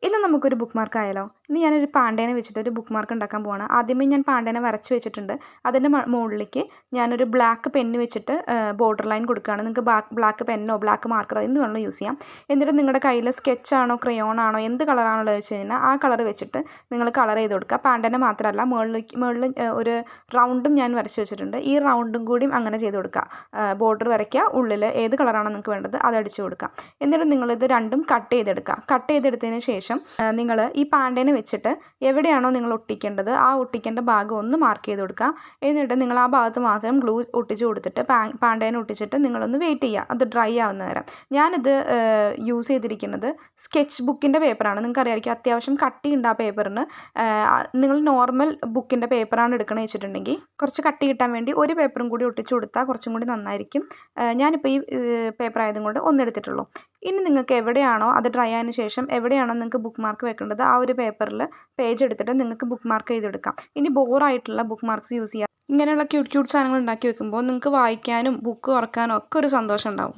ഇന്ന് നമുക്കൊരു book mark ആയാലോ? ഇന്ന് ഞാനൊരു പാണ്ടേനെ വെച്ചിട്ട് ഒരു ബുക്ക് മാർക്ക് ഉണ്ടാക്കാൻ പോവാണ്. ആദ്യമേ ഞാൻ പാണ്ടേനെ വരച്ച് വെച്ചിട്ടുണ്ട്. അതിൻ്റെ മുകളിലേക്ക് ഞാനൊരു ബ്ലാക്ക് പെന്ന് വെച്ചിട്ട് ബോർഡർ ലൈൻ കൊടുക്കുകയാണ്. നിങ്ങൾക്ക് ബ്ലാക്ക് പെന്നോ ബ്ലാക്ക് മാർക്കറോ എന്ത് വേണമെങ്കിലും യൂസ് ചെയ്യാം. എന്നിട്ട് നിങ്ങളുടെ കയ്യിൽ സ്കെച്ചാണോ ക്രയോൺ ആണോ എന്ത് കളറാണുള്ളത് വെച്ച് കഴിഞ്ഞാൽ ആ കളർ വെച്ചിട്ട് നിങ്ങൾ കളർ ചെയ്ത് കൊടുക്കുക. പാണ്ടേനെ മാത്രമല്ല മുകളിൽ ഒരു റൗണ്ടും ഞാൻ വരച്ച് വെച്ചിട്ടുണ്ട്. ഈ റൗണ്ടും കൂടിയും അങ്ങനെ ചെയ്ത് കൊടുക്കുക. ബോർഡർ വരയ്ക്കുക, ഉള്ളിൽ ഏത് കളറാണോ നിങ്ങൾക്ക് വേണ്ടത് അത് അടിച്ചു കൊടുക്കുക. എന്നിട്ട് നിങ്ങളിത് രണ്ടും കട്ട് ചെയ്തെടുക്കുക. കട്ട് ചെയ്തെടുത്തതിന് ശേഷം നിങ്ങൾ ഈ പാണ്ടേനെ വെച്ചിട്ട് എവിടെയാണോ നിങ്ങൾ ഒട്ടിക്കേണ്ടത് ആ ഒട്ടിക്കേണ്ട ഭാഗം ഒന്ന് മാർക്ക് ചെയ്ത് കൊടുക്കുക. എന്നിട്ട് നിങ്ങൾ ആ ഭാഗത്ത് മാത്രം ഗ്ലൂ ഒട്ടിച്ച് കൊടുത്തിട്ട് പാണ്ടേനെ ഒട്ടിച്ചിട്ട് നിങ്ങളൊന്ന് വെയിറ്റ് ചെയ്യുക, അത് ഡ്രൈ ആവുന്ന നേരം. ഞാനിത് യൂസ് ചെയ്തിരിക്കുന്നത് സ്കെച്ച് ബുക്കിൻ്റെ പേപ്പറാണ്. നിങ്ങൾക്ക് അറിയാമായിരിക്കും അത്യാവശ്യം കട്ടിയുണ്ട് ആ പേപ്പറിന്. നിങ്ങൾ നോർമൽ ബുക്കിൻ്റെ പേപ്പറാണ് എടുക്കണമെന്ന് വെച്ചിട്ടുണ്ടെങ്കിൽ കുറച്ച് കട്ടി കിട്ടാൻ വേണ്ടി ഒരു പേപ്പറും കൂടി ഒട്ടിച്ച് കൊടുത്താൽ കുറച്ചും കൂടി നന്നായിരിക്കും. ഞാനിപ്പോൾ ഈ പേപ്പർ ആയതും കൊണ്ട് ഒന്നെടുത്തിട്ടുള്ളൂ. ഇനി നിങ്ങൾക്ക് എവിടെയാണോ അത് ഡ്രൈ ആയതിനു ശേഷം എവിടെയാണോ നിങ്ങൾക്ക് ബുക്ക് മാർക്ക് വെക്കേണ്ടത് ആ ഒരു പേപ്പറിൽ പേജ് എടുത്തിട്ട് നിങ്ങൾക്ക് ബുക്ക് മാർക്ക് ചെയ്തെടുക്കാം. ഇനി ബോറായിട്ടുള്ള ബുക്ക് മാർക്ക്സ് യൂസ് ചെയ്യാം. ഇങ്ങനെയുള്ള ക്യൂട്ട് സാധനങ്ങൾ ഉണ്ടാക്കി വെക്കുമ്പോൾ നിങ്ങൾക്ക് വായിക്കാനും ബുക്ക് തുറക്കാനും ഒക്കെ ഒരു സന്തോഷം ഉണ്ടാവും.